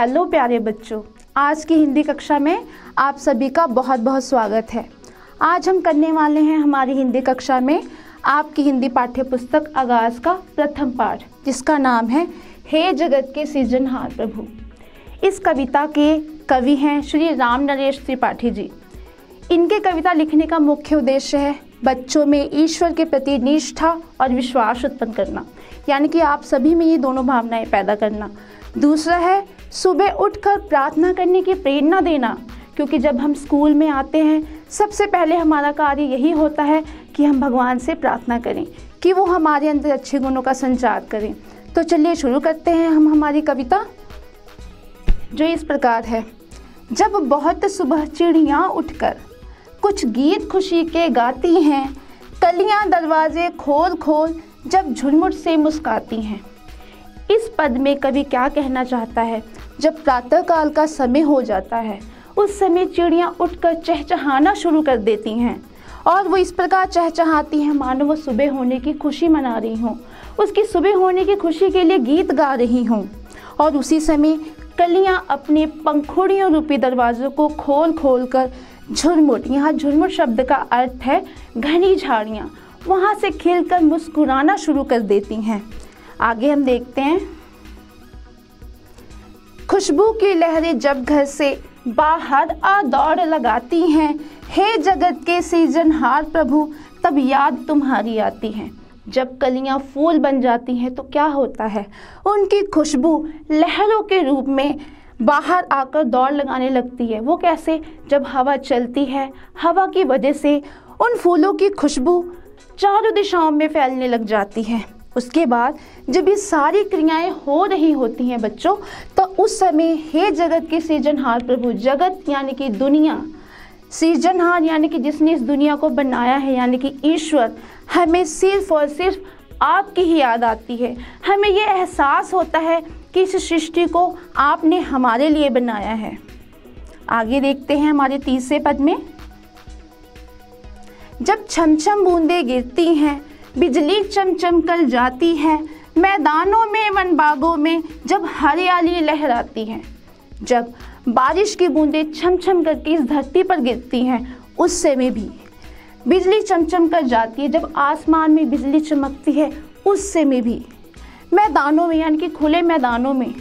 Hello प्यारे बच्चों, आज की हिंदी कक्षा में आप सभी का बहुत बहुत स्वागत है। आज हम करने वाले हैं हमारी हिंदी कक्षा में आपकी हिंदी पाठ्य पुस्तक आगाज़ का प्रथम पाठ, जिसका नाम है हे जगत के सृजनहार प्रभु। इस कविता के कवि हैं श्री राम नरेश त्रिपाठी जी। इनके कविता लिखने का मुख्य उद्देश्य है बच्चों में ईश्वर के प्रति निष्ठा और विश्वास उत्पन्न करना, यानी कि आप सभी में ये दोनों भावनाएं पैदा करना। दूसरा है सुबह उठकर प्रार्थना करने की प्रेरणा देना, क्योंकि जब हम स्कूल में आते हैं सबसे पहले हमारा कार्य यही होता है कि हम भगवान से प्रार्थना करें कि वो हमारे अंदर अच्छे गुणों का संचार करें। तो चलिए शुरू करते हैं हम हमारी कविता, जो इस प्रकार है। जब बहुत सुबह चिड़ियाँ उठकर कुछ गीत खुशी के गाती हैं, कलियाँ दरवाजे खोल खोल जब झुरमुट से मुस्काती हैं। इस पद में कवि क्या कहना चाहता है? जब प्रातःकाल का समय हो जाता है उस समय चिड़ियाँ उठकर चहचहाना शुरू कर देती हैं, और वो इस प्रकार चहचहाती हैं मानो वो सुबह होने की खुशी मना रही हों, उसकी सुबह होने की खुशी के लिए गीत गा रही हों। और उसी समय कलियाँ अपने पंखुड़ियों रूपी दरवाज़ों को खोल खोल कर झुरमुट, यहाँ झुरमुट शब्द का अर्थ है घनी झाड़ियाँ, वहाँ से खिलकर मुस्कुराना शुरू कर देती हैं। आगे हम देखते हैं। खुशबू की लहरें जब घर से बाहर आ दौड़ लगाती हैं, हे जगत के सृजनहार प्रभु तब याद तुम्हारी आती है। जब कलियां फूल बन जाती हैं तो क्या होता है? उनकी खुशबू लहरों के रूप में बाहर आकर दौड़ लगाने लगती है। वो कैसे? जब हवा चलती है, हवा की वजह से उन फूलों की खुशबू चारों दिशाओं में फैलने लग जाती है। उसके बाद जब ये सारी क्रियाएं हो रही होती हैं बच्चों, तो उस समय हे जगत के सृजनहार प्रभु, जगत यानी कि दुनिया, सृजनहार यानी कि जिसने इस दुनिया को बनाया है यानी कि ईश्वर, हमें सिर्फ और सिर्फ आपकी ही याद आती है। हमें ये एहसास होता है कि इस सृष्टि को आपने हमारे लिए बनाया है। आगे देखते हैं हमारे तीसरे पद में। जब छमछम बूंदें गिरती हैं, बिजली चमचम कर जाती है, मैदानों में वन बागों में जब हरियाली लहराती है। जब बारिश की बूंदें छमछम करके इस धरती पर गिरती हैं उस समय भी बिजली चमचम कर जाती है। जब आसमान में बिजली चमकती है उस समय भी मैदानों में यानी कि खुले मैदानों में,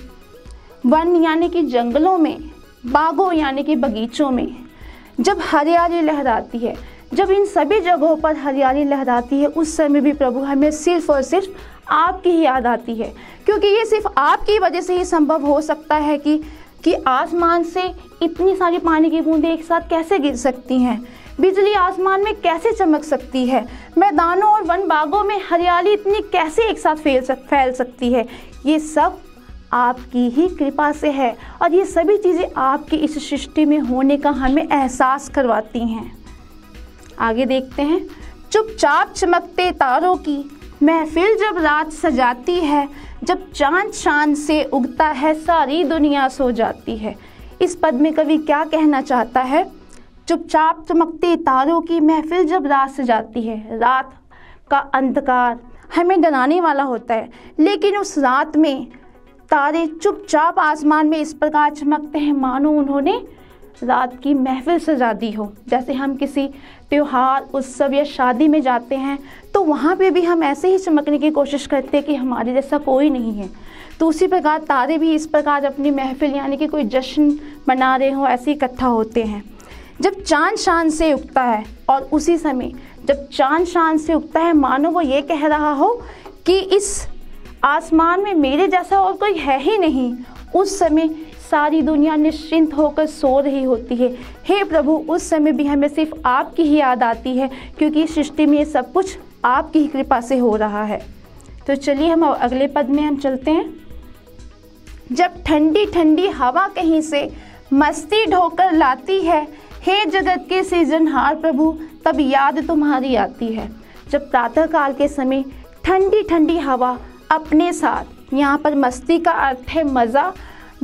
वन यानी कि जंगलों में, बागों यानी कि बगीचों में जब हरियाली लहराती है, जब इन सभी जगहों पर हरियाली लहराती है उस समय भी प्रभु हमें सिर्फ और सिर्फ आपकी ही याद आती है, क्योंकि ये सिर्फ आपकी वजह से ही संभव हो सकता है कि आसमान से इतनी सारी पानी की बूंदें एक साथ कैसे गिर सकती हैं, बिजली आसमान में कैसे चमक सकती है, मैदानों और वन बागों में हरियाली इतनी कैसे एक साथ फैल सकती है। ये सब आपकी ही कृपा से है, और ये सभी चीज़ें आपकी इस सृष्टि में होने का हमें एहसास करवाती हैं। आगे देखते हैं। चुपचाप चमकते तारों की महफिल जब रात सजाती है, जब चांद चांद से उगता है सारी दुनिया सो जाती है। इस पद में कवि क्या कहना चाहता है? चुपचाप चमकते तारों की महफिल जब रात सजाती है, रात का अंधकार हमें डराने वाला होता है, लेकिन उस रात में तारे चुपचाप आसमान में इस प्रकार चमकते हैं मानो उन्होंने रात की महफिल सजा दी हो। जैसे हम किसी त्योहार, उत्सव या शादी में जाते हैं तो वहाँ पे भी हम ऐसे ही चमकने की कोशिश करते हैं कि हमारे जैसा कोई नहीं है। तो उसी प्रकार तारे भी इस प्रकार अपनी महफिल यानी कि कोई जश्न मना रहे हो ऐसे इकट्ठा होते हैं। जब चांद शान से उगता है, और उसी समय जब चांद शान से उगता है मानो वो ये कह रहा हो कि इस आसमान में मेरे जैसा और कोई है ही नहीं, उस समय सारी दुनिया निश्चिंत होकर सो रही होती है। हे प्रभु, उस समय भी हमें सिर्फ आपकी ही याद आती है, क्योंकि इस सृष्टि में ये सब कुछ आपकी ही कृपा से हो रहा है। तो चलिए हम अगले पद में हम चलते हैं। जब ठंडी ठंडी हवा कहीं से मस्ती ढोकर लाती है, हे जगत के सृजनहार प्रभु तब याद तुम्हारी आती है। जब प्रातःकाल के समय ठंडी ठंडी हवा अपने साथ, यहाँ पर मस्ती का अर्थ है मज़ा,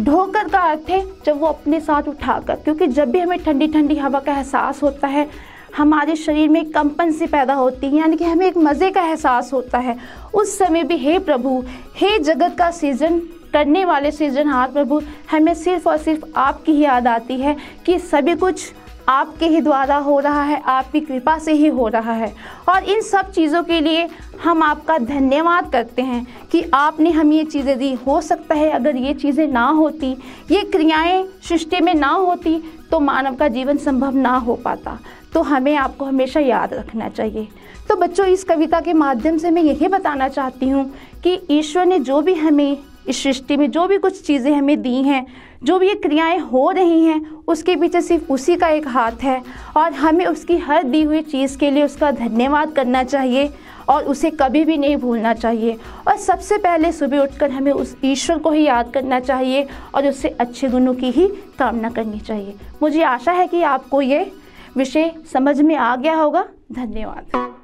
ढोकर का अर्थ है जब वो अपने साथ उठाकर, क्योंकि जब भी हमें ठंडी ठंडी हवा का एहसास होता है हमारे शरीर में कंपन सी पैदा होती है, यानी कि हमें एक मज़े का एहसास होता है। उस समय भी हे प्रभु, हे जगत का सृजन करने वाले सृजनहार प्रभु, हमें सिर्फ और सिर्फ आपकी ही याद आती है कि सभी कुछ आपके ही द्वारा हो रहा है, आपकी कृपा से ही हो रहा है। और इन सब चीज़ों के लिए हम आपका धन्यवाद करते हैं कि आपने हमें ये चीज़ें दी। हो सकता है अगर ये चीज़ें ना होती, ये क्रियाएं सृष्टि में ना होती, तो मानव का जीवन संभव ना हो पाता। तो हमें आपको हमेशा याद रखना चाहिए। तो बच्चों, इस कविता के माध्यम से मैं यही बताना चाहती हूँ कि ईश्वर ने जो भी हमें इस सृष्टि में जो भी कुछ चीज़ें हमें दी हैं, जो भी ये क्रियाएं हो रही हैं, उसके पीछे सिर्फ उसी का एक हाथ है और हमें उसकी हर दी हुई चीज़ के लिए उसका धन्यवाद करना चाहिए और उसे कभी भी नहीं भूलना चाहिए। और सबसे पहले सुबह उठकर हमें उस ईश्वर को ही याद करना चाहिए और उससे अच्छे गुणों की ही कामना करनी चाहिए। मुझे आशा है कि आपको ये विषय समझ में आ गया होगा। धन्यवाद।